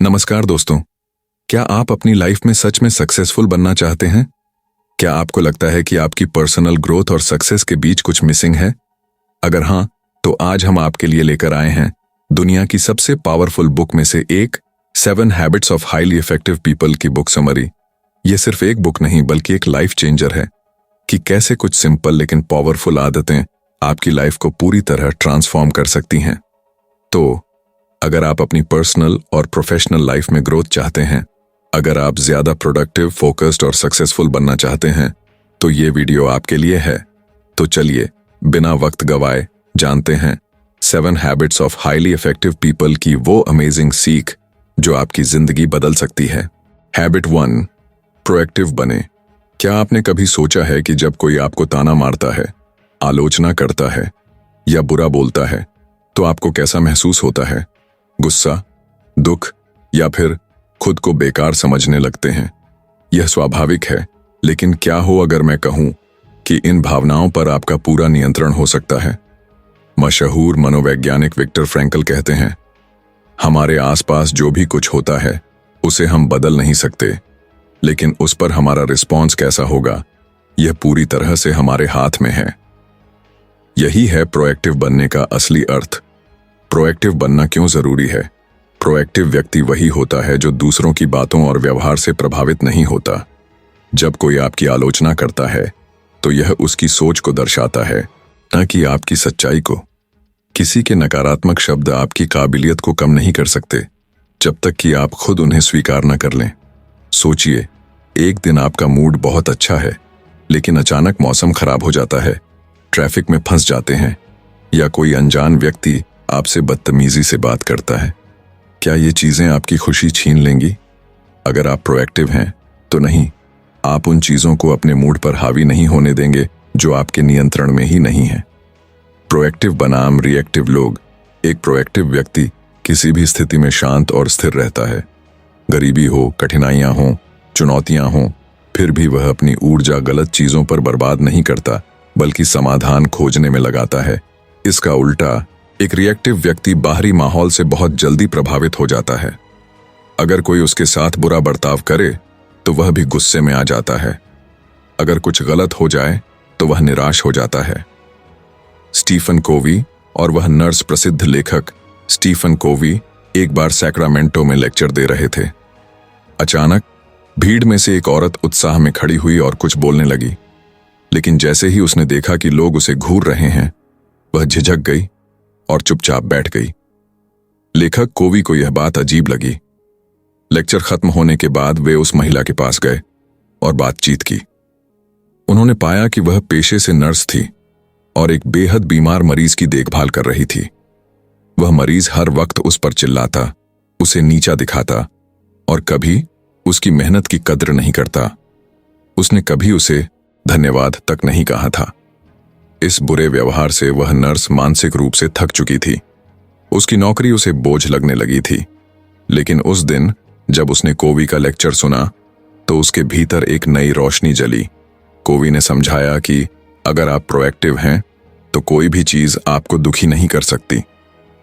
नमस्कार दोस्तों। क्या आप अपनी लाइफ में सच में सक्सेसफुल बनना चाहते हैं? क्या आपको लगता है कि आपकी पर्सनल ग्रोथ और सक्सेस के बीच कुछ मिसिंग है? अगर हाँ, तो आज हम आपके लिए लेकर आए हैं दुनिया की सबसे पावरफुल बुक में से एक 7 habits of highly effective people की बुक समरी। ये सिर्फ एक बुक नहीं बल्कि एक लाइफ चेंजर है कि कैसे कुछ सिंपल लेकिन पावरफुल आदतें आपकी लाइफ को पूरी तरह ट्रांसफॉर्म कर सकती हैं। तो अगर आप अपनी पर्सनल और प्रोफेशनल लाइफ में ग्रोथ चाहते हैं, अगर आप ज्यादा प्रोडक्टिव, फोकस्ड और सक्सेसफुल बनना चाहते हैं, तो ये वीडियो आपके लिए है। तो चलिए बिना वक्त गवाए जानते हैं 7 habits of highly effective people की वो अमेजिंग सीख जो आपकी जिंदगी बदल सकती है। हैबिट 1, प्रोएक्टिव बने। क्या आपने कभी सोचा है कि जब कोई आपको ताना मारता है, आलोचना करता है या बुरा बोलता है तो आपको कैसा महसूस होता है? गुस्सा, दुख या फिर खुद को बेकार समझने लगते हैं। यह स्वाभाविक है, लेकिन क्या हो अगर मैं कहूं कि इन भावनाओं पर आपका पूरा नियंत्रण हो सकता है? मशहूर मनोवैज्ञानिक विक्टर फ्रैंकल कहते हैं, हमारे आसपास जो भी कुछ होता है उसे हम बदल नहीं सकते, लेकिन उस पर हमारा रिस्पॉन्स कैसा होगा यह पूरी तरह से हमारे हाथ में है। यही है प्रोएक्टिव बनने का असली अर्थ। प्रोएक्टिव बनना क्यों जरूरी है? प्रोएक्टिव व्यक्ति वही होता है जो दूसरों की बातों और व्यवहार से प्रभावित नहीं होता। जब कोई आपकी आलोचना करता है तो यह उसकी सोच को दर्शाता है, न कि आपकी सच्चाई को। किसी के नकारात्मक शब्द आपकी काबिलियत को कम नहीं कर सकते जब तक कि आप खुद उन्हें स्वीकार न कर लें। सोचिए, एक दिन आपका मूड बहुत अच्छा है, लेकिन अचानक मौसम खराब हो जाता है, ट्रैफिक में फंस जाते हैं या कोई अनजान व्यक्ति आपसे बदतमीजी से बात करता है। क्या ये चीजें आपकी खुशी छीन लेंगी? अगर आप प्रोएक्टिव हैं तो नहीं, आप उन चीजों को अपने मूड पर हावी नहीं होने देंगे जो आपके नियंत्रण में ही नहीं है। प्रोएक्टिव बनाम रिएक्टिव लोग। एक प्रोएक्टिव व्यक्ति किसी भी स्थिति में शांत और स्थिर रहता है। गरीबी हो, कठिनाइयां हो, चुनौतियां हो, फिर भी वह अपनी ऊर्जा गलत चीजों पर बर्बाद नहीं करता, बल्कि समाधान खोजने में लगाता है। इसका उल्टा एक रिएक्टिव व्यक्ति बाहरी माहौल से बहुत जल्दी प्रभावित हो जाता है। अगर कोई उसके साथ बुरा बर्ताव करे तो वह भी गुस्से में आ जाता है। अगर कुछ गलत हो जाए तो वह निराश हो जाता है। स्टीफन कोवी और वह नर्स। प्रसिद्ध लेखक स्टीफन कोवी एक बार सैक्रामेंटो में लेक्चर दे रहे थे। अचानक भीड़ में से एक औरत उत्साह में खड़ी हुई और कुछ बोलने लगी, लेकिन जैसे ही उसने देखा कि लोग उसे घूर रहे हैं, वह झिझक गई और चुपचाप बैठ गई। लेखक कोवी को यह बात अजीब लगी। लेक्चर खत्म होने के बाद वे उस महिला के पास गए और बातचीत की। उन्होंने पाया कि वह पेशे से नर्स थी और एक बेहद बीमार मरीज की देखभाल कर रही थी। वह मरीज हर वक्त उस पर चिल्लाता, उसे नीचा दिखाता और कभी उसकी मेहनत की कद्र नहीं करता। उसने कभी उसे धन्यवाद तक नहीं कहा था। इस बुरे व्यवहार से वह नर्स मानसिक रूप से थक चुकी थी। उसकी नौकरी उसे बोझ लगने लगी थी। लेकिन उस दिन जब उसने कोवी का लेक्चर सुना तो उसके भीतर एक नई रोशनी जली। कोवी ने समझाया कि अगर आप प्रोएक्टिव हैं तो कोई भी चीज आपको दुखी नहीं कर सकती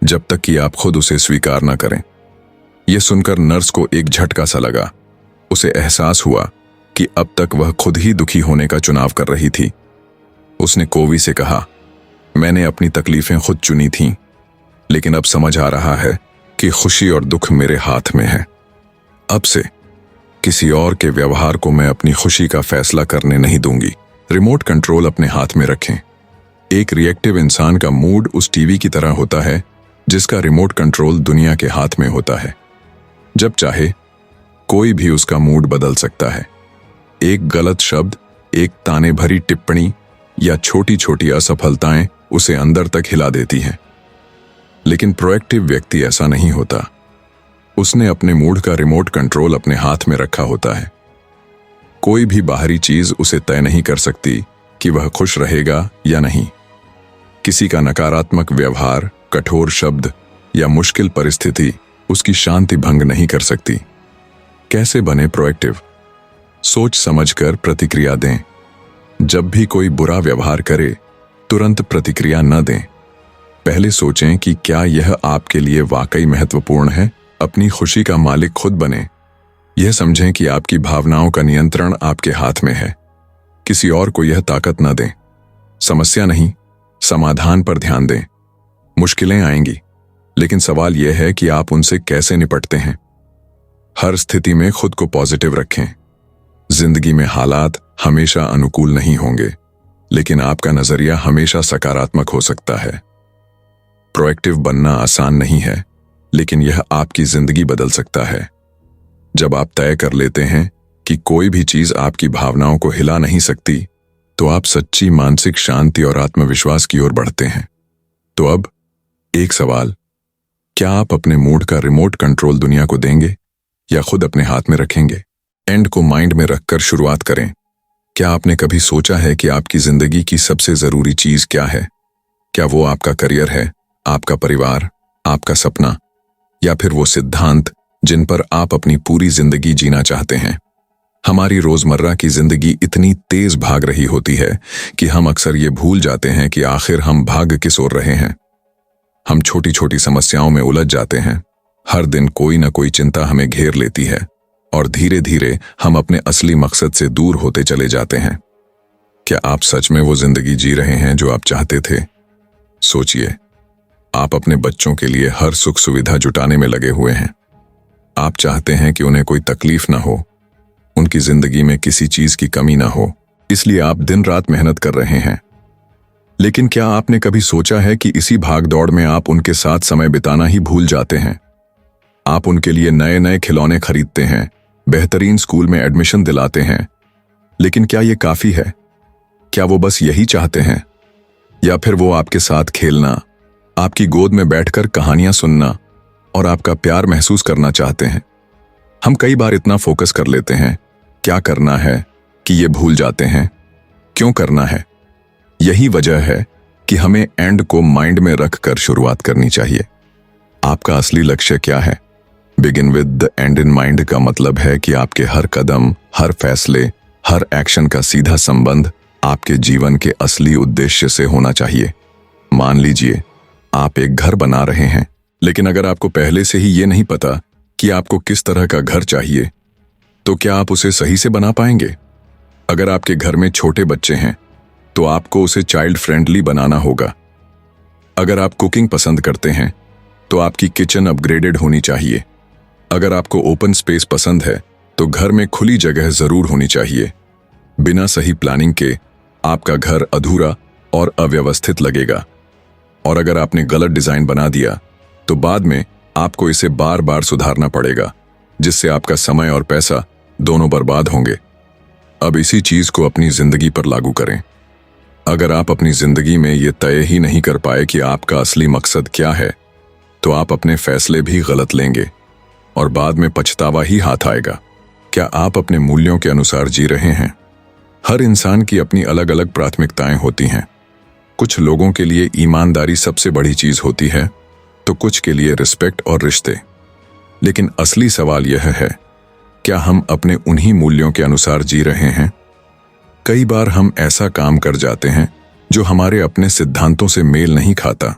जब तक कि आप खुद उसे स्वीकार न करें। यह सुनकर नर्स को एक झटका सा लगा। उसे एहसास हुआ कि अब तक वह खुद ही दुखी होने का चुनाव कर रही थी। उसने कोवी से कहा, मैंने अपनी तकलीफें खुद चुनी थीं, लेकिन अब समझ आ रहा है कि खुशी और दुख मेरे हाथ में है। अब से किसी और के व्यवहार को मैं अपनी खुशी का फैसला करने नहीं दूंगी। रिमोट कंट्रोल अपने हाथ में रखें। एक रिएक्टिव इंसान का मूड उस टीवी की तरह होता है जिसका रिमोट कंट्रोल दुनिया के हाथ में होता है। जब चाहे कोई भी उसका मूड बदल सकता है। एक गलत शब्द, एक ताने भरी टिप्पणी या छोटी छोटी असफलताएं उसे अंदर तक हिला देती हैं। लेकिन प्रोएक्टिव व्यक्ति ऐसा नहीं होता। उसने अपने मूड का रिमोट कंट्रोल अपने हाथ में रखा होता है। कोई भी बाहरी चीज उसे तय नहीं कर सकती कि वह खुश रहेगा या नहीं। किसी का नकारात्मक व्यवहार, कठोर शब्द या मुश्किल परिस्थिति उसकी शांति भंग नहीं कर सकती। कैसे बने प्रोएक्टिव? सोच समझकर प्रतिक्रिया दें। जब भी कोई बुरा व्यवहार करे तुरंत प्रतिक्रिया न दें। पहले सोचें कि क्या यह आपके लिए वाकई महत्वपूर्ण है। अपनी खुशी का मालिक खुद बने। यह समझें कि आपकी भावनाओं का नियंत्रण आपके हाथ में है। किसी और को यह ताकत न दें। समस्या नहीं, समाधान पर ध्यान दें। मुश्किलें आएंगी, लेकिन सवाल यह है कि आप उनसे कैसे निपटते हैं। हर स्थिति में खुद को पॉजिटिव रखें। जिंदगी में हालात हमेशा अनुकूल नहीं होंगे, लेकिन आपका नजरिया हमेशा सकारात्मक हो सकता है। प्रोएक्टिव बनना आसान नहीं है, लेकिन यह आपकी जिंदगी बदल सकता है। जब आप तय कर लेते हैं कि कोई भी चीज आपकी भावनाओं को हिला नहीं सकती, तो आप सच्ची मानसिक शांति और आत्मविश्वास की ओर बढ़ते हैं। तो अब एक सवाल, क्या आप अपने मूड का रिमोट कंट्रोल दुनिया को देंगे या खुद अपने हाथ में रखेंगे? एंड को माइंड में रखकर शुरुआत करें। क्या आपने कभी सोचा है कि आपकी जिंदगी की सबसे जरूरी चीज क्या है? क्या वो आपका करियर है, आपका परिवार, आपका सपना, या फिर वो सिद्धांत जिन पर आप अपनी पूरी जिंदगी जीना चाहते हैं? हमारी रोजमर्रा की जिंदगी इतनी तेज भाग रही होती है कि हम अक्सर ये भूल जाते हैं कि आखिर हम भाग किस ओर रहे हैं। हम छोटी छोटी समस्याओं में उलझ जाते हैं। हर दिन कोई ना कोई चिंता हमें घेर लेती है और धीरे धीरे हम अपने असली मकसद से दूर होते चले जाते हैं। क्या आप सच में वो जिंदगी जी रहे हैं जो आप चाहते थे? सोचिए, आप अपने बच्चों के लिए हर सुख सुविधा जुटाने में लगे हुए हैं। आप चाहते हैं कि उन्हें कोई तकलीफ ना हो, उनकी जिंदगी में किसी चीज की कमी ना हो, इसलिए आप दिन रात मेहनत कर रहे हैं। लेकिन क्या आपने कभी सोचा है कि इसी भागदौड़ में आप उनके साथ समय बिताना ही भूल जाते हैं? आप उनके लिए नए नए खिलौने खरीदते हैं, बेहतरीन स्कूल में एडमिशन दिलाते हैं, लेकिन क्या ये काफी है? क्या वो बस यही चाहते हैं, या फिर वो आपके साथ खेलना, आपकी गोद में बैठकर कहानियां सुनना और आपका प्यार महसूस करना चाहते हैं? हम कई बार इतना फोकस कर लेते हैं क्या करना है कि ये भूल जाते हैं क्यों करना है। यही वजह है कि हमें एंड को माइंड में रखकर शुरुआत करनी चाहिए। आपका असली लक्ष्य क्या है? Begin with the and in mind का मतलब है कि आपके हर कदम, हर फैसले, हर एक्शन का सीधा संबंध आपके जीवन के असली उद्देश्य से होना चाहिए। मान लीजिए आप एक घर बना रहे हैं, लेकिन अगर आपको पहले से ही ये नहीं पता कि आपको किस तरह का घर चाहिए, तो क्या आप उसे सही से बना पाएंगे? अगर आपके घर में छोटे बच्चे हैं, तो आपको उसे चाइल्ड फ्रेंडली बनाना होगा। अगर आप कुकिंग पसंद करते हैं, तो आपकी किचन अपग्रेडेड होनी चाहिए। अगर आपको ओपन स्पेस पसंद है, तो घर में खुली जगह जरूर होनी चाहिए। बिना सही प्लानिंग के आपका घर अधूरा और अव्यवस्थित लगेगा। और अगर आपने गलत डिजाइन बना दिया, तो बाद में आपको इसे बार बार सुधारना पड़ेगा, जिससे आपका समय और पैसा दोनों बर्बाद होंगे। अब इसी चीज को अपनी जिंदगी पर लागू करें। अगर आप अपनी जिंदगी में ये तय ही नहीं कर पाए कि आपका असली मकसद क्या है, तो आप अपने फैसले भी गलत लेंगे और बाद में पछतावा ही हाथ आएगा। क्या आप अपने मूल्यों के अनुसार जी रहे हैं? हर इंसान की अपनी अलग अलग प्राथमिकताएं होती हैं। कुछ लोगों के लिए ईमानदारी सबसे बड़ी चीज होती है, तो कुछ के लिए रिस्पेक्ट और रिश्ते। लेकिन असली सवाल यह है, क्या हम अपने उन्हीं मूल्यों के अनुसार जी रहे हैं? कई बार हम ऐसा काम कर जाते हैं जो हमारे अपने सिद्धांतों से मेल नहीं खाता।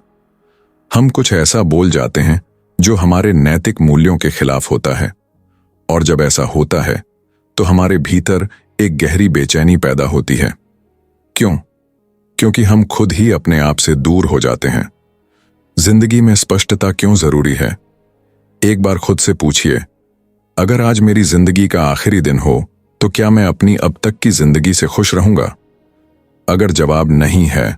हम कुछ ऐसा बोल जाते हैं जो हमारे नैतिक मूल्यों के खिलाफ होता है, और जब ऐसा होता है तो हमारे भीतर एक गहरी बेचैनी पैदा होती है। क्यों? क्योंकि हम खुद ही अपने आप से दूर हो जाते हैं। जिंदगी में स्पष्टता क्यों जरूरी है? एक बार खुद से पूछिए, अगर आज मेरी जिंदगी का आखिरी दिन हो, तो क्या मैं अपनी अब तक की जिंदगी से खुश रहूंगा? अगर जवाब नहीं है,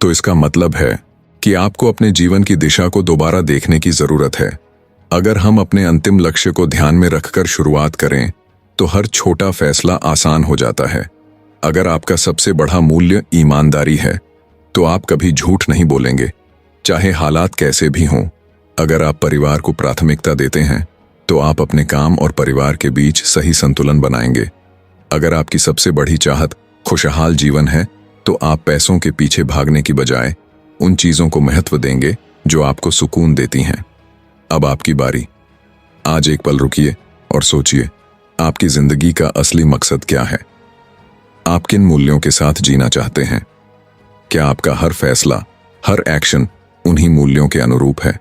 तो इसका मतलब है कि आपको अपने जीवन की दिशा को दोबारा देखने की जरूरत है। अगर हम अपने अंतिम लक्ष्य को ध्यान में रखकर शुरुआत करें, तो हर छोटा फैसला आसान हो जाता है। अगर आपका सबसे बड़ा मूल्य ईमानदारी है, तो आप कभी झूठ नहीं बोलेंगे, चाहे हालात कैसे भी हों। अगर आप परिवार को प्राथमिकता देते हैं, तो आप अपने काम और परिवार के बीच सही संतुलन बनाएंगे। अगर आपकी सबसे बड़ी चाहत खुशहाल जीवन है, तो आप पैसों के पीछे भागने की बजाय उन चीजों को महत्व देंगे जो आपको सुकून देती हैं। अब आपकी बारी। आज एक पल रुकिए और सोचिए, आपकी जिंदगी का असली मकसद क्या है? आप किन मूल्यों के साथ जीना चाहते हैं? क्या आपका हर फैसला, हर एक्शन उन्हीं मूल्यों के अनुरूप है?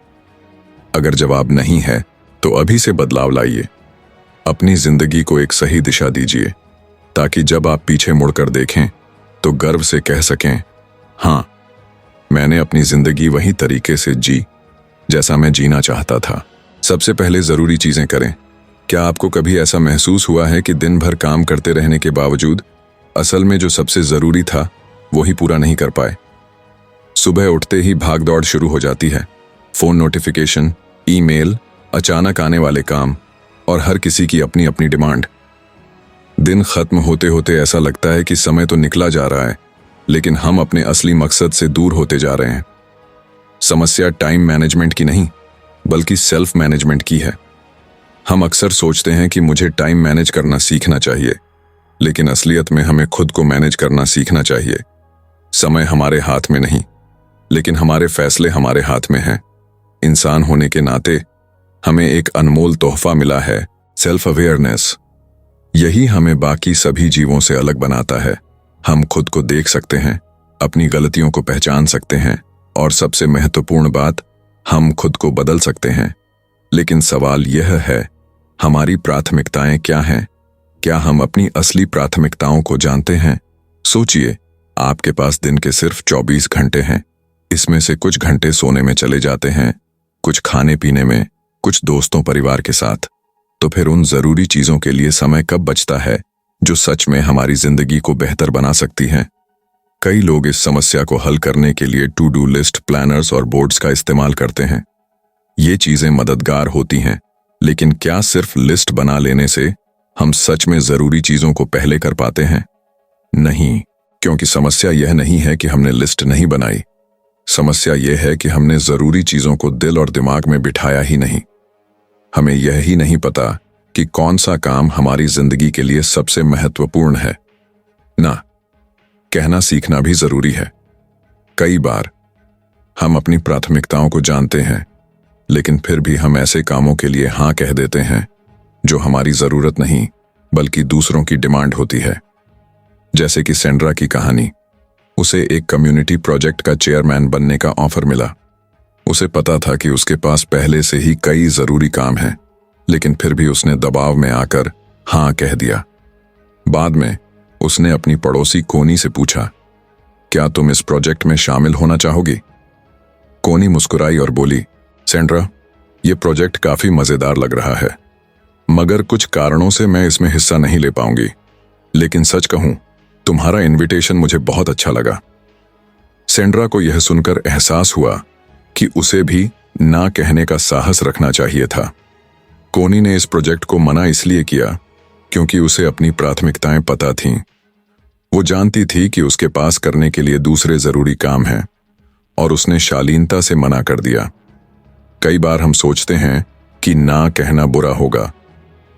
अगर जवाब नहीं है, तो अभी से बदलाव लाइए। अपनी जिंदगी को एक सही दिशा दीजिए, ताकि जब आप पीछे मुड़कर देखें तो गर्व से कह सकें, हाँ, मैंने अपनी जिंदगी वही तरीके से जी जैसा मैं जीना चाहता था। सबसे पहले जरूरी चीजें करें। क्या आपको कभी ऐसा महसूस हुआ है कि दिन भर काम करते रहने के बावजूद असल में जो सबसे जरूरी था वो ही पूरा नहीं कर पाए? सुबह उठते ही भागदौड़ शुरू हो जाती है। फोन नोटिफिकेशन, ईमेल, अचानक आने वाले काम और हर किसी की अपनी अपनी डिमांड। दिन खत्म होते होते ऐसा लगता है कि समय तो निकला जा रहा है, लेकिन हम अपने असली मकसद से दूर होते जा रहे हैं। समस्या टाइम मैनेजमेंट की नहीं, बल्कि सेल्फ मैनेजमेंट की है। हम अक्सर सोचते हैं कि मुझे टाइम मैनेज करना सीखना चाहिए, लेकिन असलियत में हमें खुद को मैनेज करना सीखना चाहिए। समय हमारे हाथ में नहीं, लेकिन हमारे फैसले हमारे हाथ में हैं। इंसान होने के नाते हमें एक अनमोल तोहफा मिला है, सेल्फ अवेयरनेस। यही हमें बाकी सभी जीवों से अलग बनाता है। हम खुद को देख सकते हैं, अपनी गलतियों को पहचान सकते हैं और सबसे महत्वपूर्ण बात, हम खुद को बदल सकते हैं। लेकिन सवाल यह है, हमारी प्राथमिकताएं क्या हैं? क्या हम अपनी असली प्राथमिकताओं को जानते हैं? सोचिए, आपके पास दिन के सिर्फ 24 घंटे हैं। इसमें से कुछ घंटे सोने में चले जाते हैं, कुछ खाने पीने में, कुछ दोस्तों परिवार के साथ। तो फिर उन जरूरी चीजों के लिए समय कब बचता है जो सच में हमारी जिंदगी को बेहतर बना सकती हैं? कई लोग इस समस्या को हल करने के लिए टू डू लिस्ट, प्लानर्स और बोर्ड्स का इस्तेमाल करते हैं। ये चीजें मददगार होती हैं, लेकिन क्या सिर्फ लिस्ट बना लेने से हम सच में जरूरी चीजों को पहले कर पाते हैं? नहीं, क्योंकि समस्या यह नहीं है कि हमने लिस्ट नहीं बनाई। समस्या यह है कि हमने जरूरी चीजों को दिल और दिमाग में बिठाया ही नहीं। हमें यह ही नहीं पता कि कौन सा काम हमारी जिंदगी के लिए सबसे महत्वपूर्ण है। ना, कहना सीखना भी जरूरी है। कई बार हम अपनी प्राथमिकताओं को जानते हैं, लेकिन फिर भी हम ऐसे कामों के लिए हाँ कह देते हैं जो हमारी जरूरत नहीं, बल्कि दूसरों की डिमांड होती है। जैसे कि सेंड्रा की कहानी। उसे एक कम्युनिटी प्रोजेक्ट का चेयरमैन बनने का ऑफर मिला। उसे पता था कि उसके पास पहले से ही कई जरूरी काम हैं, लेकिन फिर भी उसने दबाव में आकर हाँ कह दिया। बाद में उसने अपनी पड़ोसी कोनी से पूछा, क्या तुम इस प्रोजेक्ट में शामिल होना चाहोगी? कोनी मुस्कुराई और बोली, सेंड्रा, ये प्रोजेक्ट काफी मजेदार लग रहा है, मगर कुछ कारणों से मैं इसमें हिस्सा नहीं ले पाऊंगी। लेकिन सच कहूं, तुम्हारा इनविटेशन मुझे बहुत अच्छा लगा। सेंड्रा को यह सुनकर एहसास हुआ कि उसे भी ना कहने का साहस रखना चाहिए था। कोनी ने इस प्रोजेक्ट को मना इसलिए किया क्योंकि उसे अपनी प्राथमिकताएं पता थीं। वो जानती थी कि उसके पास करने के लिए दूसरे जरूरी काम हैं, और उसने शालीनता से मना कर दिया। कई बार हम सोचते हैं कि ना कहना बुरा होगा,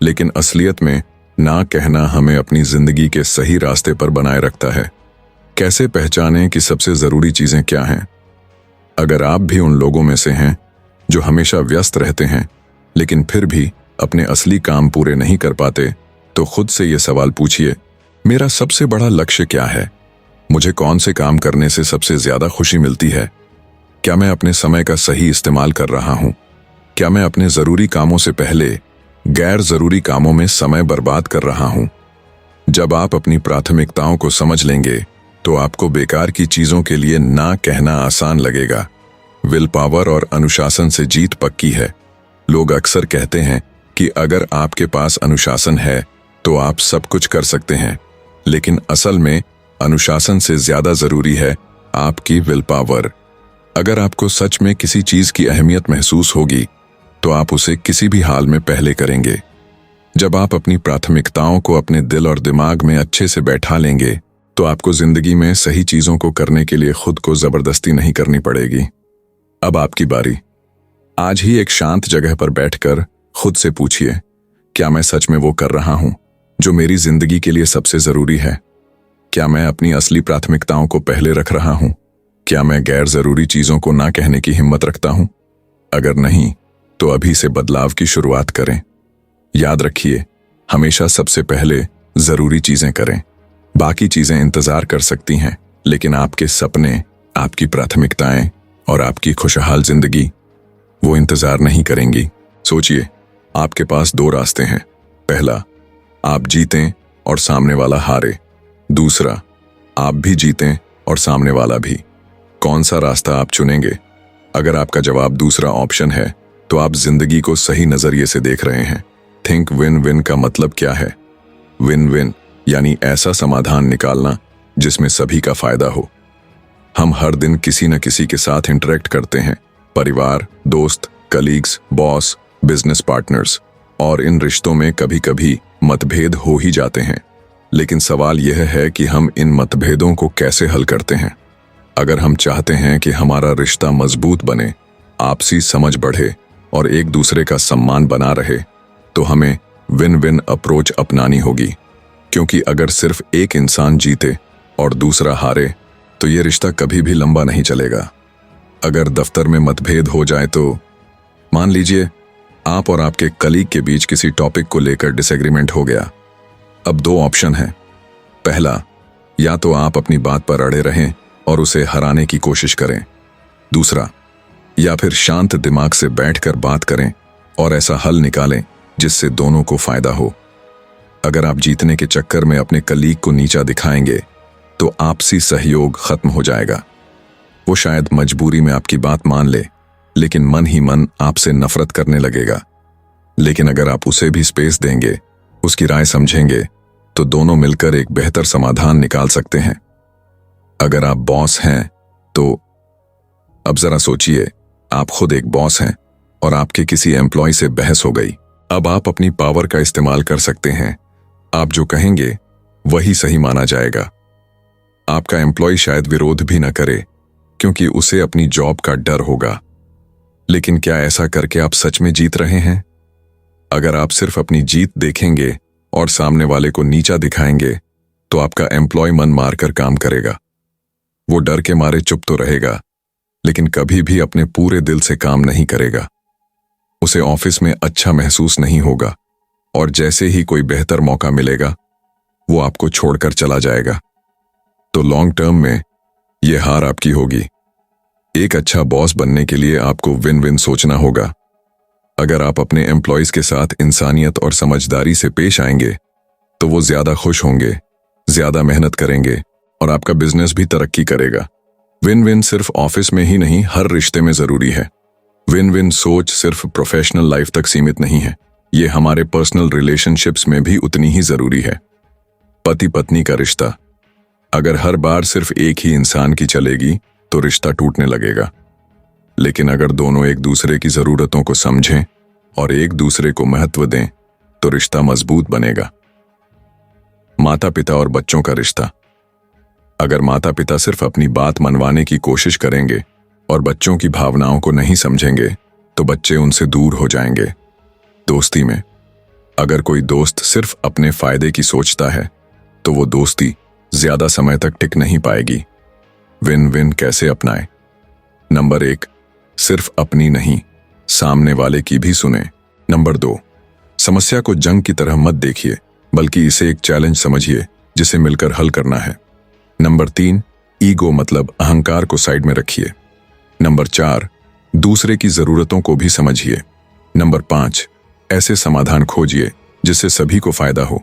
लेकिन असलियत में ना कहना हमें अपनी जिंदगी के सही रास्ते पर बनाए रखता है। कैसे पहचानें कि सबसे जरूरी चीजें क्या हैं? अगर आप भी उन लोगों में से हैं जो हमेशा व्यस्त रहते हैं, लेकिन फिर भी अपने असली काम पूरे नहीं कर पाते, तो खुद से ये सवाल पूछिए, मेरा सबसे बड़ा लक्ष्य क्या है? मुझे कौन से काम करने से सबसे ज्यादा खुशी मिलती है? क्या मैं अपने समय का सही इस्तेमाल कर रहा हूं? क्या मैं अपने जरूरी कामों से पहले गैर जरूरी कामों में समय बर्बाद कर रहा हूं? जब आप अपनी प्राथमिकताओं को समझ लेंगे, तो आपको बेकार की चीजों के लिए ना कहना आसान लगेगा। विल पावर और अनुशासन से जीत पक्की है। लोग अक्सर कहते हैं कि अगर आपके पास अनुशासन है तो आप सब कुछ कर सकते हैं, लेकिन असल में अनुशासन से ज्यादा जरूरी है आपकी विल पावर। अगर आपको सच में किसी चीज की अहमियत महसूस होगी, तो आप उसे किसी भी हाल में पहले करेंगे। जब आप अपनी प्राथमिकताओं को अपने दिल और दिमाग में अच्छे से बैठा लेंगे, तो आपको जिंदगी में सही चीजों को करने के लिए खुद को जबरदस्ती नहीं करनी पड़ेगी। अब आपकी बारी। आज ही एक शांत जगह पर बैठकर खुद से पूछिए, क्या मैं सच में वो कर रहा हूं जो मेरी जिंदगी के लिए सबसे जरूरी है? क्या मैं अपनी असली प्राथमिकताओं को पहले रख रहा हूं? क्या मैं गैर जरूरी चीजों को ना कहने की हिम्मत रखता हूं? अगर नहीं, तो अभी से बदलाव की शुरुआत करें। याद रखिए, हमेशा सबसे पहले जरूरी चीजें करें। बाकी चीजें इंतजार कर सकती हैं, लेकिन आपके सपने, आपकी प्राथमिकताएं और आपकी खुशहाल जिंदगी वो इंतजार नहीं करेंगी। सोचिए, आपके पास दो रास्ते हैं। पहला, आप जीतें और सामने वाला हारे। दूसरा, आप भी जीतें और सामने वाला भी। कौन सा रास्ता आप चुनेंगे? अगर आपका जवाब दूसरा ऑप्शन है तो आप जिंदगी को सही नजरिए से देख रहे हैं। थिंक विन विन का मतलब क्या है? विन विन यानी ऐसा समाधान निकालना जिसमें सभी का फायदा हो। हम हर दिन किसी न किसी के साथ इंटरेक्ट करते हैं, परिवार, दोस्त, कलीग्स, बॉस, बिजनेस पार्टनर्स, और इन रिश्तों में कभी कभी मतभेद हो ही जाते हैं। लेकिन सवाल यह है कि हम इन मतभेदों को कैसे हल करते हैं। अगर हम चाहते हैं कि हमारा रिश्ता मजबूत बने, आपसी समझ बढ़े और एक दूसरे का सम्मान बना रहे, तो हमें विन विन अप्रोच अपनानी होगी। क्योंकि अगर सिर्फ एक इंसान जीते और दूसरा हारे तो ये रिश्ता कभी भी लंबा नहीं चलेगा। अगर दफ्तर में मतभेद हो जाए तो मान लीजिए आप और आपके कलीग के बीच किसी टॉपिक को लेकर डिसएग्रीमेंट हो गया। अब दो ऑप्शन हैं। पहला, या तो आप अपनी बात पर अड़े रहें और उसे हराने की कोशिश करें। दूसरा, या फिर शांत दिमाग से बैठकर बात करें और ऐसा हल निकालें जिससे दोनों को फायदा हो। अगर आप जीतने के चक्कर में अपने कलीग को नीचा दिखाएंगे तो आपसी सहयोग खत्म हो जाएगा। वो शायद मजबूरी में आपकी बात मान ले, लेकिन मन ही मन आपसे नफरत करने लगेगा। लेकिन अगर आप उसे भी स्पेस देंगे, उसकी राय समझेंगे, तो दोनों मिलकर एक बेहतर समाधान निकाल सकते हैं। अगर आप बॉस हैं तो अब जरा सोचिए, आप खुद एक बॉस हैं और आपके किसी एम्प्लॉय से बहस हो गई। अब आप अपनी पावर का इस्तेमाल कर सकते हैं। आप जो कहेंगे वही सही माना जाएगा। आपका एम्प्लॉय शायद विरोध भी न करे क्योंकि उसे अपनी जॉब का डर होगा। लेकिन क्या ऐसा करके आप सच में जीत रहे हैं? अगर आप सिर्फ अपनी जीत देखेंगे और सामने वाले को नीचा दिखाएंगे तो आपका एम्प्लॉय मन मारकर काम करेगा। वो डर के मारे चुप तो रहेगा, लेकिन कभी भी अपने पूरे दिल से काम नहीं करेगा। उसे ऑफिस में अच्छा महसूस नहीं होगा और जैसे ही कोई बेहतर मौका मिलेगा वो आपको छोड़कर चला जाएगा। तो लॉन्ग टर्म में यह हार आपकी होगी। एक अच्छा बॉस बनने के लिए आपको विन विन सोचना होगा। अगर आप अपने एम्प्लॉयज के साथ इंसानियत और समझदारी से पेश आएंगे तो वो ज्यादा खुश होंगे, ज्यादा मेहनत करेंगे और आपका बिजनेस भी तरक्की करेगा। विन विन सिर्फ ऑफिस में ही नहीं, हर रिश्ते में जरूरी है। विन विन सोच सिर्फ प्रोफेशनल लाइफ तक सीमित नहीं है, ये हमारे पर्सनल रिलेशनशिप्स में भी उतनी ही जरूरी है। पति पत्नी का रिश्ता, अगर हर बार सिर्फ एक ही इंसान की चलेगी तो रिश्ता टूटने लगेगा। लेकिन अगर दोनों एक दूसरे की जरूरतों को समझें और एक दूसरे को महत्व दें तो रिश्ता मजबूत बनेगा। माता पिता और बच्चों का रिश्ता, अगर माता पिता सिर्फ अपनी बात मनवाने की कोशिश करेंगे और बच्चों की भावनाओं को नहीं समझेंगे तो बच्चे उनसे दूर हो जाएंगे। दोस्ती में, अगर कोई दोस्त सिर्फ अपने फायदे की सोचता है तो वो दोस्ती ज्यादा समय तक टिक नहीं पाएगी। विन विन कैसे अपनाएं? नंबर 1, सिर्फ अपनी नहीं, सामने वाले की भी सुने। नंबर 2, समस्या को जंग की तरह मत देखिए, बल्कि इसे एक चैलेंज समझिए जिसे मिलकर हल करना है। नंबर 3, ईगो मतलब अहंकार को साइड में रखिए। नंबर 4, दूसरे की जरूरतों को भी समझिए। नंबर 5, ऐसे समाधान खोजिए जिससे सभी को फायदा हो।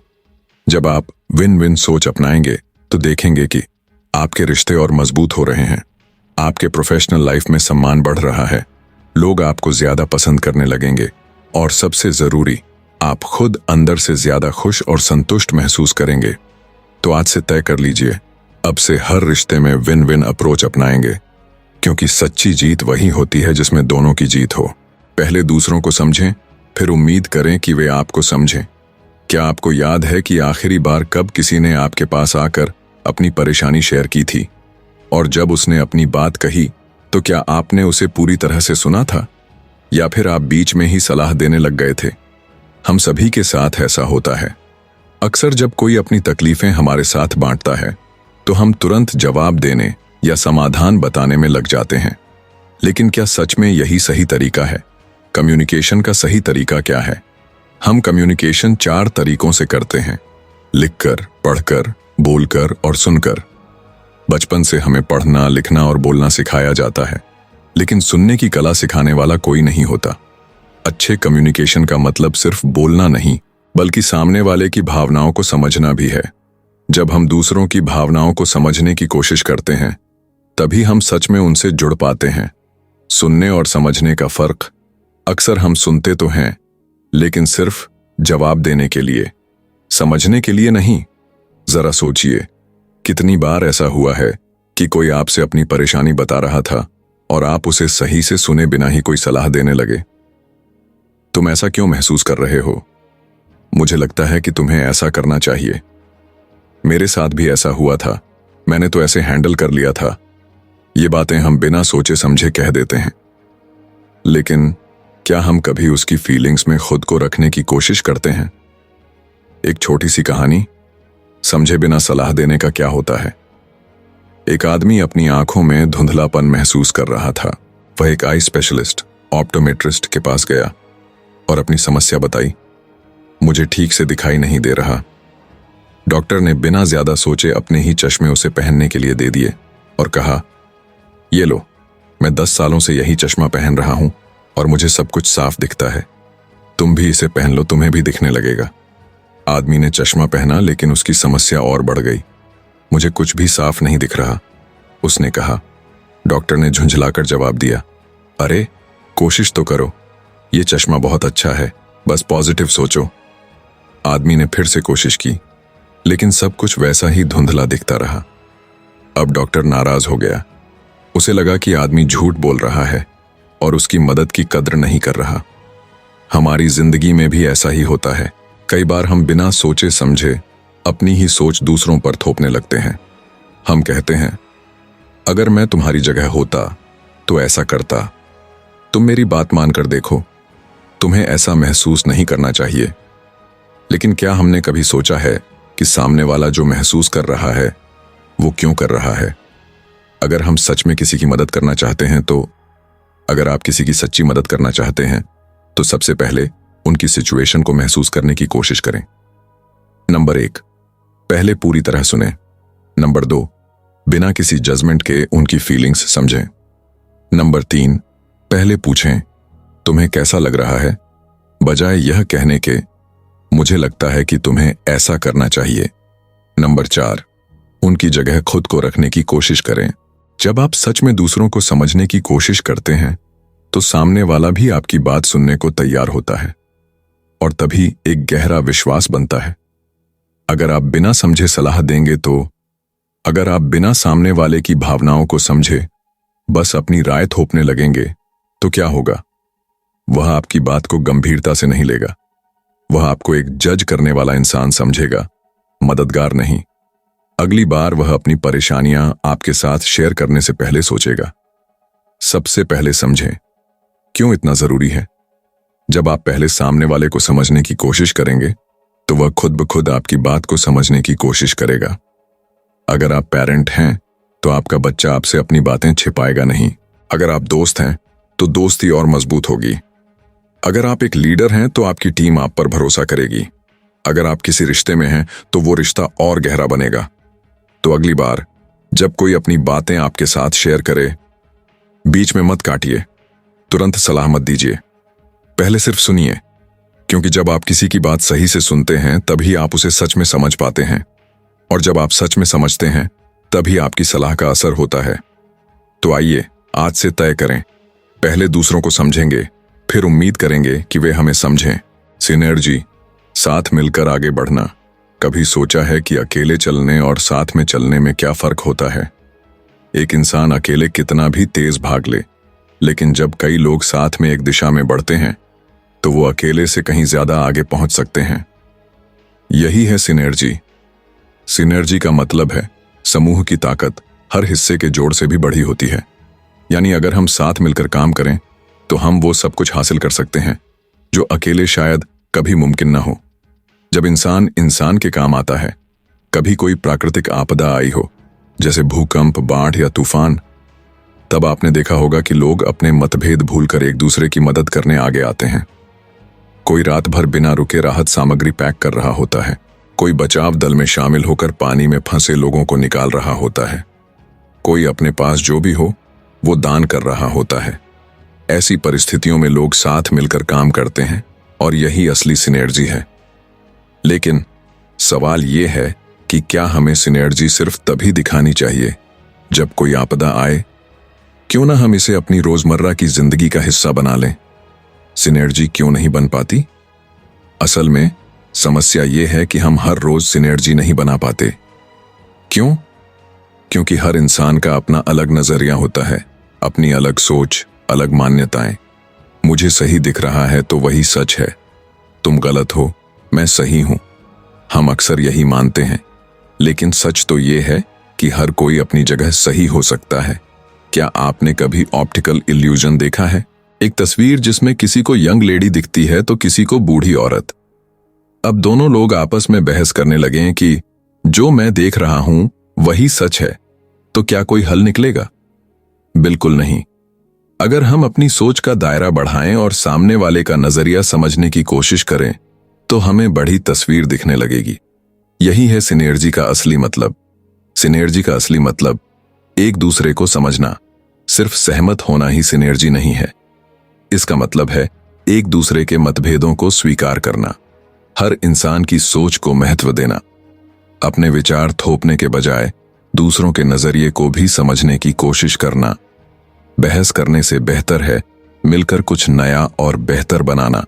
जब आप विन विन सोच अपनाएंगे तो देखेंगे कि आपके रिश्ते और मजबूत हो रहे हैं, आपके प्रोफेशनल लाइफ में सम्मान बढ़ रहा है, लोग आपको ज्यादा पसंद करने लगेंगे और सबसे जरूरी, आप खुद अंदर से ज्यादा खुश और संतुष्ट महसूस करेंगे। तो आज से तय कर लीजिए, अब से हर रिश्ते में विन विन अप्रोच अपनाएंगे, क्योंकि सच्ची जीत वही होती है जिसमें दोनों की जीत हो। पहले दूसरों को समझें, फिर उम्मीद करें कि वे आपको समझें। क्या आपको याद है कि आखिरी बार कब किसी ने आपके पास आकर अपनी परेशानी शेयर की थी? और जब उसने अपनी बात कही तो क्या आपने उसे पूरी तरह से सुना था, या फिर आप बीच में ही सलाह देने लग गए थे? हम सभी के साथ ऐसा होता है। अक्सर जब कोई अपनी तकलीफें हमारे साथ बांटता है तो हम तुरंत जवाब देने या समाधान बताने में लग जाते हैं। लेकिन क्या सच में यही सही तरीका है? कम्युनिकेशन का सही तरीका क्या है? हम कम्युनिकेशन 4 तरीकों से करते हैं: लिखकर, पढ़कर, बोलकर और सुनकर। बचपन से हमें पढ़ना, लिखना और बोलना सिखाया जाता है, लेकिन सुनने की कला सिखाने वाला कोई नहीं होता। अच्छे कम्युनिकेशन का मतलब सिर्फ बोलना नहीं, बल्कि सामने वाले की भावनाओं को समझना भी है। जब हम दूसरों की भावनाओं को समझने की कोशिश करते हैं, तभी हम सच में उनसे जुड़ पाते हैं। सुनने और समझने का फर्क, अक्सर हम सुनते तो हैं, लेकिन सिर्फ जवाब देने के लिए, समझने के लिए नहीं। जरा सोचिए, कितनी बार ऐसा हुआ है कि कोई आपसे अपनी परेशानी बता रहा था और आप उसे सही से सुने बिना ही कोई सलाह देने लगे। तुम ऐसा क्यों महसूस कर रहे हो? मुझे लगता है कि तुम्हें ऐसा करना चाहिए। मेरे साथ भी ऐसा हुआ था, मैंने तो ऐसे हैंडल कर लिया था। ये बातें हम बिना सोचे समझे कह देते हैं, लेकिन क्या हम कभी उसकी फीलिंग्स में खुद को रखने की कोशिश करते हैं? एक छोटी सी कहानी, समझे बिना सलाह देने का क्या होता है। एक आदमी अपनी आंखों में धुंधलापन महसूस कर रहा था। वह एक आई स्पेशलिस्ट, ऑप्टोमेट्रिस्ट के पास गया और अपनी समस्या बताई। मुझे ठीक से दिखाई नहीं दे रहा। डॉक्टर ने बिना ज्यादा सोचे अपने ही चश्मे उसे पहनने के लिए दे दिए और कहा, ये लो, मैं 10 सालों से यही चश्मा पहन रहा हूं और मुझे सब कुछ साफ दिखता है। तुम भी इसे पहन लो, तुम्हें भी दिखने लगेगा। आदमी ने चश्मा पहना, लेकिन उसकी समस्या और बढ़ गई। मुझे कुछ भी साफ नहीं दिख रहा, उसने कहा। डॉक्टर ने झुंझलाकर जवाब दिया, अरे कोशिश तो करो, ये चश्मा बहुत अच्छा है, बस पॉजिटिव सोचो। आदमी ने फिर से कोशिश की, लेकिन सब कुछ वैसा ही धुंधला दिखता रहा। अब डॉक्टर नाराज हो गया। उसे लगा कि आदमी झूठ बोल रहा है और उसकी मदद की कद्र नहीं कर रहा। हमारी जिंदगी में भी ऐसा ही होता है। कई बार हम बिना सोचे समझे अपनी ही सोच दूसरों पर थोपने लगते हैं। हम कहते हैं, अगर मैं तुम्हारी जगह होता तो ऐसा करता। तुम मेरी बात मानकर देखो, तुम्हें ऐसा महसूस नहीं करना चाहिए। लेकिन क्या हमने कभी सोचा है कि सामने वाला जो महसूस कर रहा है वो क्यों कर रहा है? अगर हम सच में किसी की मदद करना चाहते हैं तो अगर आप किसी की सच्ची मदद करना चाहते हैं तो सबसे पहले उनकी सिचुएशन को महसूस करने की कोशिश करें। नंबर 1, पहले पूरी तरह सुनें। नंबर 2, बिना किसी जजमेंट के उनकी फीलिंग्स समझें। नंबर 3, पहले पूछें, तुम्हें कैसा लग रहा है, बजाय यह कहने के मुझे लगता है कि तुम्हें ऐसा करना चाहिए। नंबर 4, उनकी जगह खुद को रखने की कोशिश करें। जब आप सच में दूसरों को समझने की कोशिश करते हैं तो सामने वाला भी आपकी बात सुनने को तैयार होता है और तभी एक गहरा विश्वास बनता है। अगर आप बिना समझे सलाह देंगे अगर आप बिना सामने वाले की भावनाओं को समझे बस अपनी राय थोपने लगेंगे तो क्या होगा? वह आपकी बात को गंभीरता से नहीं लेगा। वह आपको एक जज करने वाला इंसान समझेगा, मददगार नहीं। अगली बार वह अपनी परेशानियां आपके साथ शेयर करने से पहले सोचेगा। सबसे पहले समझें, क्यों इतना जरूरी है? जब आप पहले सामने वाले को समझने की कोशिश करेंगे तो वह खुद ब खुद आपकी बात को समझने की कोशिश करेगा। अगर आप पेरेंट हैं तो आपका बच्चा आपसे अपनी बातें छिपाएगा नहीं। अगर आप दोस्त हैं तो दोस्ती और मजबूत होगी। अगर आप एक लीडर हैं तो आपकी टीम आप पर भरोसा करेगी। अगर आप किसी रिश्ते में हैं तो वो रिश्ता और गहरा बनेगा। तो अगली बार जब कोई अपनी बातें आपके साथ शेयर करे, बीच में मत काटिए, तुरंत सलाह मत दीजिए। पहले सिर्फ सुनिए, क्योंकि जब आप किसी की बात सही से सुनते हैं तभी आप उसे सच में समझ पाते हैं, और जब आप सच में समझते हैं तभी आपकी सलाह का असर होता है। तो आइए आज से तय करें, पहले दूसरों को समझेंगे, फिर उम्मीद करेंगे कि वे हमें समझें। सिनर्जी, साथ मिलकर आगे बढ़ना। कभी सोचा है कि अकेले चलने और साथ में चलने में क्या फर्क होता है? एक इंसान अकेले कितना भी तेज भाग ले, लेकिन जब कई लोग साथ में एक दिशा में बढ़ते हैं तो वो अकेले से कहीं ज्यादा आगे पहुंच सकते हैं। यही है सिनर्जी। सिनर्जी का मतलब है समूह की ताकत हर हिस्से के जोड़ से भी बड़ी होती है। यानी अगर हम साथ मिलकर काम करें तो हम वो सब कुछ हासिल कर सकते हैं जो अकेले शायद कभी मुमकिन ना हो। जब इंसान इंसान के काम आता है, कभी कोई प्राकृतिक आपदा आई हो जैसे भूकंप, बाढ़ या तूफान, तब आपने देखा होगा कि लोग अपने मतभेद भूलकर एक दूसरे की मदद करने आगे आते हैं। कोई रात भर बिना रुके राहत सामग्री पैक कर रहा होता है, कोई बचाव दल में शामिल होकर पानी में फंसे लोगों को निकाल रहा होता है, कोई अपने पास जो भी हो वो दान कर रहा होता है। ऐसी परिस्थितियों में लोग साथ मिलकर काम करते हैं और यही असली सिनर्जी है। लेकिन सवाल यह है कि क्या हमें सिनर्जी सिर्फ तभी दिखानी चाहिए जब कोई आपदा आए? क्यों ना हम इसे अपनी रोजमर्रा की जिंदगी का हिस्सा बना लें? सिनर्जी क्यों नहीं बन पाती? असल में समस्या यह है कि हम हर रोज सिनर्जी नहीं बना पाते। क्यों? क्योंकि हर इंसान का अपना अलग नजरिया होता है, अपनी अलग सोच, अलग मान्यताएं। मुझे सही दिख रहा है तो वही सच है, तुम गलत हो, मैं सही हूं। हम अक्सर यही मानते हैं, लेकिन सच तो यह है कि हर कोई अपनी जगह सही हो सकता है। क्या आपने कभी ऑप्टिकल इल्यूजन देखा है? एक तस्वीर जिसमें किसी को यंग लेडी दिखती है तो किसी को बूढ़ी औरत। अब दोनों लोग आपस में बहस करने लगे कि जो मैं देख रहा हूं वही सच है, तो क्या कोई हल निकलेगा? बिल्कुल नहीं। अगर हम अपनी सोच का दायरा बढ़ाएं और सामने वाले का नजरिया समझने की कोशिश करें तो हमें बड़ी तस्वीर दिखने लगेगी। यही है सिनर्जी का असली मतलब। सिनर्जी का असली मतलब एक दूसरे को समझना। सिर्फ सहमत होना ही सिनर्जी नहीं है। इसका मतलब है एक दूसरे के मतभेदों को स्वीकार करना, हर इंसान की सोच को महत्व देना, अपने विचार थोपने के बजाय दूसरों के नजरिए को भी समझने की कोशिश करना। बहस करने से बेहतर है मिलकर कुछ नया और बेहतर बनाना।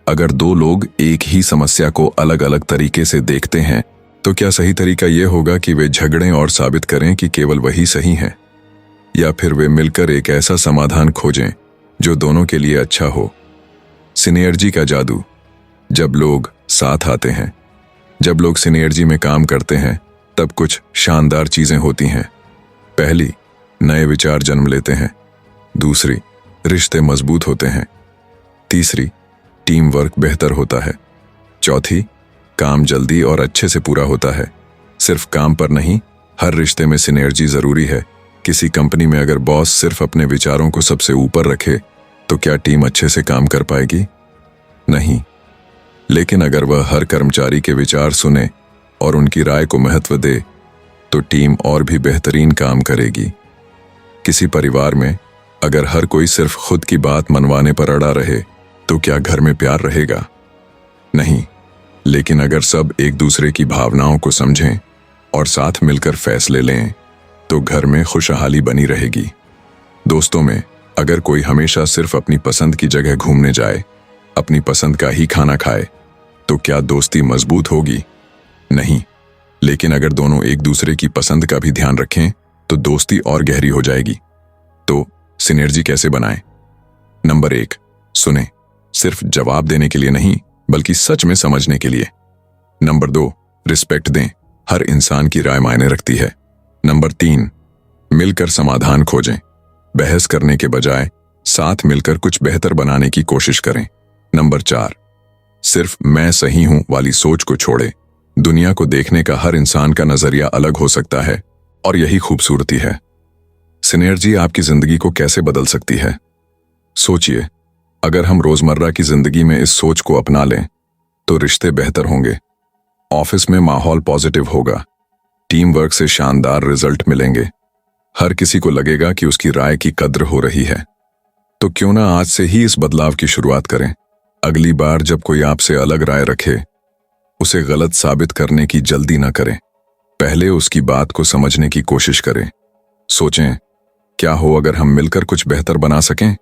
अगर दो लोग एक ही समस्या को अलग अलग तरीके से देखते हैं तो क्या सही तरीका यह होगा कि वे झगड़ें और साबित करें कि केवल वही सही है, या फिर वे मिलकर एक ऐसा समाधान खोजें जो दोनों के लिए अच्छा हो? सिनर्जी का जादू। जब लोग साथ आते हैं, जब लोग सिनर्जी में काम करते हैं, तब कुछ शानदार चीजें होती हैं। पहली, नए विचार जन्म लेते हैं। दूसरी, रिश्ते मजबूत होते हैं। तीसरी, टीम वर्क बेहतर होता है। चौथी, काम जल्दी और अच्छे से पूरा होता है। सिर्फ काम पर नहीं, हर रिश्ते में सिनर्जी जरूरी है। किसी कंपनी में अगर बॉस सिर्फ अपने विचारों को सबसे ऊपर रखे तो क्या टीम अच्छे से काम कर पाएगी? नहीं। लेकिन अगर वह हर कर्मचारी के विचार सुने और उनकी राय को महत्व दे तो टीम और भी बेहतरीन काम करेगी। किसी परिवार में अगर हर कोई सिर्फ खुद की बात मनवाने पर अड़ा रहे तो क्या घर में प्यार रहेगा? नहीं। लेकिन अगर सब एक दूसरे की भावनाओं को समझें और साथ मिलकर फैसले लें तो घर में खुशहाली बनी रहेगी। दोस्तों में अगर कोई हमेशा सिर्फ अपनी पसंद की जगह घूमने जाए, अपनी पसंद का ही खाना खाए, तो क्या दोस्ती मजबूत होगी? नहीं। लेकिन अगर दोनों एक दूसरे की पसंद का भी ध्यान रखें तो दोस्ती और गहरी हो जाएगी। तो सिनर्जी कैसे बनाएं? नंबर 1, सुने। सिर्फ जवाब देने के लिए नहीं, बल्कि सच में समझने के लिए। नंबर 2, रिस्पेक्ट दें। हर इंसान की राय मायने रखती है। नंबर 3, मिलकर समाधान खोजें। बहस करने के बजाय साथ मिलकर कुछ बेहतर बनाने की कोशिश करें। नंबर 4, सिर्फ मैं सही हूं वाली सोच को छोड़ें। दुनिया को देखने का हर इंसान का नजरिया अलग हो सकता है और यही खूबसूरती है। सिनर्जी आपकी जिंदगी को कैसे बदल सकती है? सोचिए, अगर हम रोजमर्रा की जिंदगी में इस सोच को अपना लें तो रिश्ते बेहतर होंगे, ऑफिस में माहौल पॉजिटिव होगा, टीम वर्क से शानदार रिजल्ट मिलेंगे, हर किसी को लगेगा कि उसकी राय की कद्र हो रही है। तो क्यों ना आज से ही इस बदलाव की शुरुआत करें? अगली बार जब कोई आपसे अलग राय रखे, उसे गलत साबित करने की जल्दी ना करें। पहले उसकी बात को समझने की कोशिश करें। सोचें, क्या हो अगर हम मिलकर कुछ बेहतर बना सकें?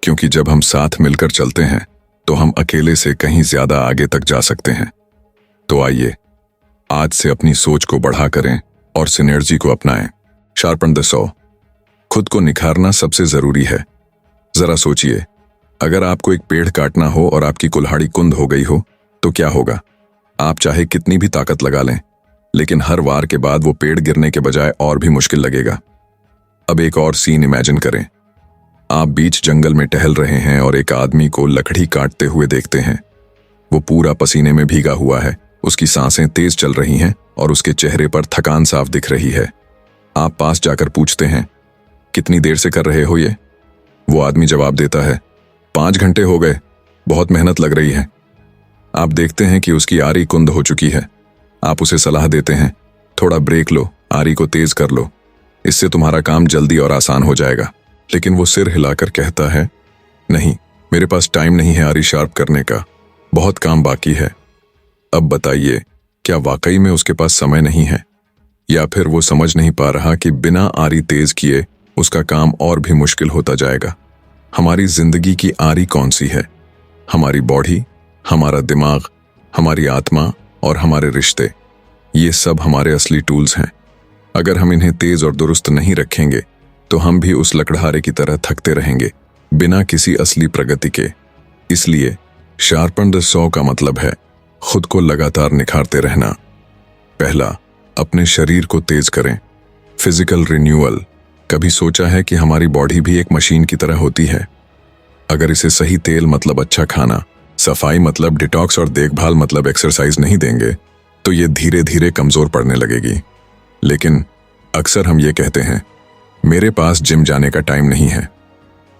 क्योंकि जब हम साथ मिलकर चलते हैं तो हम अकेले से कहीं ज्यादा आगे तक जा सकते हैं। तो आइए आज से अपनी सोच को बढ़ा करें और सिनर्जी को अपनाएं। Sharpen the saw. खुद को निखारना सबसे जरूरी है। जरा सोचिए, अगर आपको एक पेड़ काटना हो और आपकी कुल्हाड़ी कुंद हो गई हो तो क्या होगा? आप चाहे कितनी भी ताकत लगा लें, लेकिन हर वार के बाद वो पेड़ गिरने के बजाय और भी मुश्किल लगेगा। अब एक और सीन इमेजिन करें। आप बीच जंगल में टहल रहे हैं और एक आदमी को लकड़ी काटते हुए देखते हैं। वो पूरा पसीने में भीगा हुआ है, उसकी सांसें तेज चल रही हैं और उसके चेहरे पर थकान साफ दिख रही है। आप पास जाकर पूछते हैं, कितनी देर से कर रहे हो ये? वो आदमी जवाब देता है, 5 घंटे हो गए, बहुत मेहनत लग रही है। आप देखते हैं कि उसकी आरी कुंद हो चुकी है। आप उसे सलाह देते हैं, थोड़ा ब्रेक लो, आरी को तेज कर लो, इससे तुम्हारा काम जल्दी और आसान हो जाएगा। लेकिन वो सिर हिलाकर कहता है, नहीं, मेरे पास टाइम नहीं है आरी शार्प करने का, बहुत काम बाकी है। अब बताइए, क्या वाकई में उसके पास समय नहीं है, या फिर वो समझ नहीं पा रहा कि बिना आरी तेज किए उसका काम और भी मुश्किल होता जाएगा। हमारी जिंदगी की आरी कौन सी है? हमारी बॉडी, हमारा दिमाग, हमारी आत्मा और हमारे रिश्ते, ये सब हमारे असली टूल्स हैं। अगर हम इन्हें तेज और दुरुस्त नहीं रखेंगे तो हम भी उस लकड़हारे की तरह थकते रहेंगे, बिना किसी असली प्रगति के। इसलिए शार्पन द सॉ का मतलब है खुद को लगातार निखारते रहना। पहला, अपने शरीर को तेज करें। Physical renewal. कभी सोचा है कि हमारी बॉडी भी एक मशीन की तरह होती है? अगर इसे सही तेल मतलब अच्छा खाना, सफाई मतलब डिटॉक्स और देखभाल मतलब एक्सरसाइज नहीं देंगे तो ये धीरे धीरे कमजोर पड़ने लगेगी। लेकिन अक्सर हम ये कहते हैं, मेरे पास जिम जाने का टाइम नहीं है,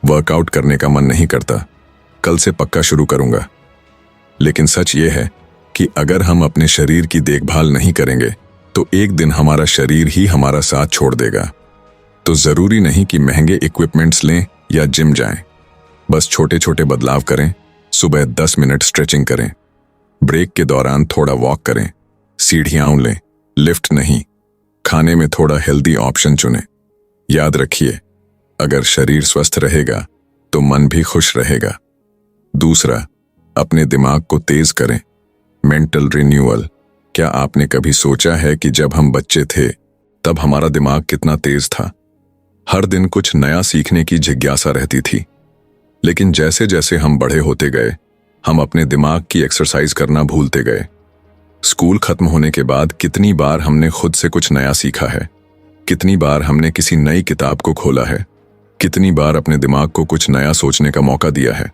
वर्कआउट करने का मन नहीं करता, कल से पक्का शुरू करूंगा। लेकिन सच ये है कि अगर हम अपने शरीर की देखभाल नहीं करेंगे तो एक दिन हमारा शरीर ही हमारा साथ छोड़ देगा। तो जरूरी नहीं कि महंगे इक्विपमेंट्स लें या जिम जाएं, बस छोटे छोटे बदलाव करें। सुबह 10 मिनट स्ट्रेचिंग करें, ब्रेक के दौरान थोड़ा वॉक करें, सीढ़ियां लें, लिफ्ट नहीं। खाने में थोड़ा हेल्दी ऑप्शन चुनें। याद रखिए, अगर शरीर स्वस्थ रहेगा तो मन भी खुश रहेगा। दूसरा, अपने दिमाग को तेज करें। Mental renewal. क्या आपने कभी सोचा है कि जब हम बच्चे थे तब हमारा दिमाग कितना तेज था? हर दिन कुछ नया सीखने की जिज्ञासा रहती थी। लेकिन जैसे जैसे हम बड़े होते गए, हम अपने दिमाग की एक्सरसाइज करना भूलते गए। स्कूल खत्म होने के बाद कितनी बार हमने खुद से कुछ नया सीखा है? कितनी बार हमने किसी नई किताब को खोला है? कितनी बार अपने दिमाग को कुछ नया सोचने का मौका दिया है?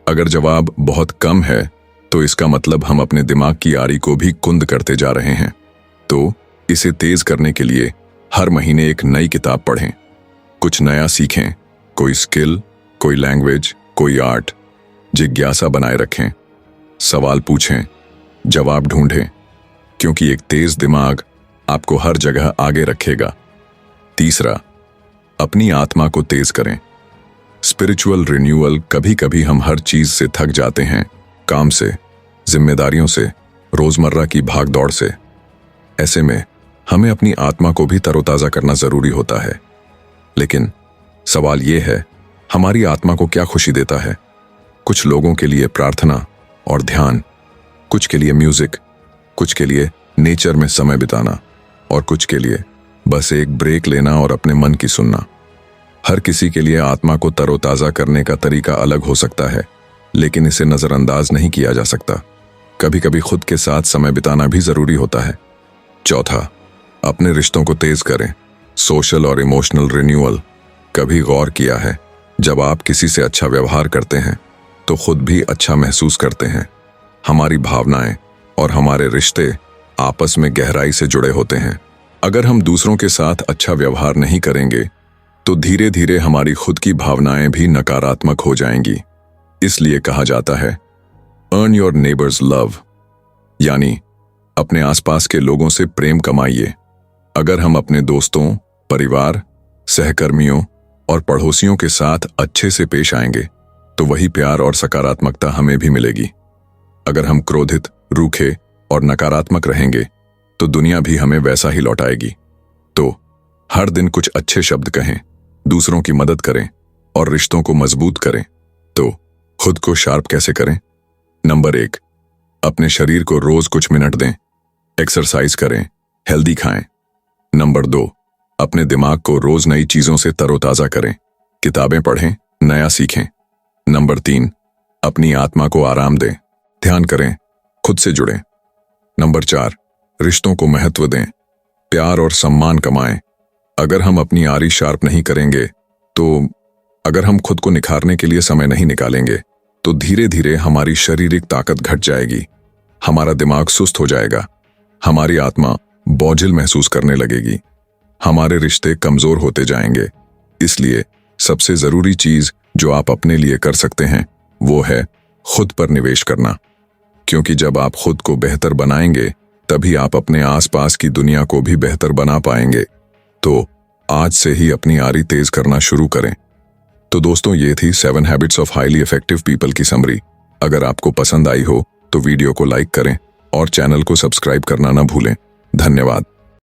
अगर जवाब बहुत कम है तो इसका मतलब हम अपने दिमाग की आरी को भी कुंद करते जा रहे हैं। तो इसे तेज करने के लिए हर महीने एक नई किताब पढ़ें, कुछ नया सीखें, कोई स्किल, कोई लैंग्वेज, कोई आर्ट। जिज्ञासा बनाए रखें, सवाल पूछें, जवाब ढूंढें, क्योंकि एक तेज दिमाग आपको हर जगह आगे रखेगा। तीसरा, अपनी आत्मा को तेज करें। Spiritual renewal. कभी कभी हम हर चीज से थक जाते हैं, काम से, जिम्मेदारियों से, रोजमर्रा की भागदौड़ से। ऐसे में हमें अपनी आत्मा को भी तरोताजा करना जरूरी होता है। लेकिन सवाल यह है, हमारी आत्मा को क्या खुशी देता है? कुछ लोगों के लिए प्रार्थना और ध्यान, कुछ के लिए म्यूजिक, कुछ के लिए नेचर में समय बिताना, और कुछ के लिए बस एक ब्रेक लेना और अपने मन की सुनना। हर किसी के लिए आत्मा को तरोताजा करने का तरीका अलग हो सकता है, लेकिन इसे नजरअंदाज नहीं किया जा सकता। कभी कभी खुद के साथ समय बिताना भी जरूरी होता है। चौथा, अपने रिश्तों को तेज करें। सोशल और इमोशनल रिन्यूअल। कभी गौर किया है, जब आप किसी से अच्छा व्यवहार करते हैं तो खुद भी अच्छा महसूस करते हैं। हमारी भावनाएं और हमारे रिश्ते आपस में गहराई से जुड़े होते हैं। अगर हम दूसरों के साथ अच्छा व्यवहार नहीं करेंगे तो धीरे धीरे हमारी खुद की भावनाएं भी नकारात्मक हो जाएंगी। इसलिए कहा जाता है, अर्न योर नेबर्स लव, यानी अपने आसपास के लोगों से प्रेम कमाइए। अगर हम अपने दोस्तों, परिवार, सहकर्मियों और पड़ोसियों के साथ अच्छे से पेश आएंगे तो वही प्यार और सकारात्मकता हमें भी मिलेगी। अगर हम क्रोधित, रूखे और नकारात्मक रहेंगे तो दुनिया भी हमें वैसा ही लौटाएगी। तो हर दिन कुछ अच्छे शब्द कहें, दूसरों की मदद करें और रिश्तों को मजबूत करें। तो खुद को शार्प कैसे करें? नंबर 1, अपने शरीर को रोज कुछ मिनट दें, एक्सरसाइज करें, हेल्दी खाएं। नंबर 2, अपने दिमाग को रोज नई चीजों से तरोताजा करें, किताबें पढ़ें, नया सीखें। नंबर 3, अपनी आत्मा को आराम दें, ध्यान करें, खुद से जुड़ें। नंबर 4, रिश्तों को महत्व दें, प्यार और सम्मान कमाएं। अगर हम अपनी आरी शार्प नहीं करेंगे तो अगर हम खुद को निखारने के लिए समय नहीं निकालेंगे तो धीरे धीरे हमारी शारीरिक ताकत घट जाएगी, हमारा दिमाग सुस्त हो जाएगा, हमारी आत्मा बोझिल महसूस करने लगेगी, हमारे रिश्ते कमजोर होते जाएंगे। इसलिए सबसे जरूरी चीज जो आप अपने लिए कर सकते हैं वो है खुद पर निवेश करना, क्योंकि जब आप खुद को बेहतर बनाएंगे तभी आप अपने आसपास की दुनिया को भी बेहतर बना पाएंगे। तो आज से ही अपनी आरी तेज करना शुरू करें। तो दोस्तों, ये थी 7 habits of highly effective people की समरी। अगर आपको पसंद आई हो तो वीडियो को लाइक करें और चैनल को सब्सक्राइब करना ना भूलें। धन्यवाद।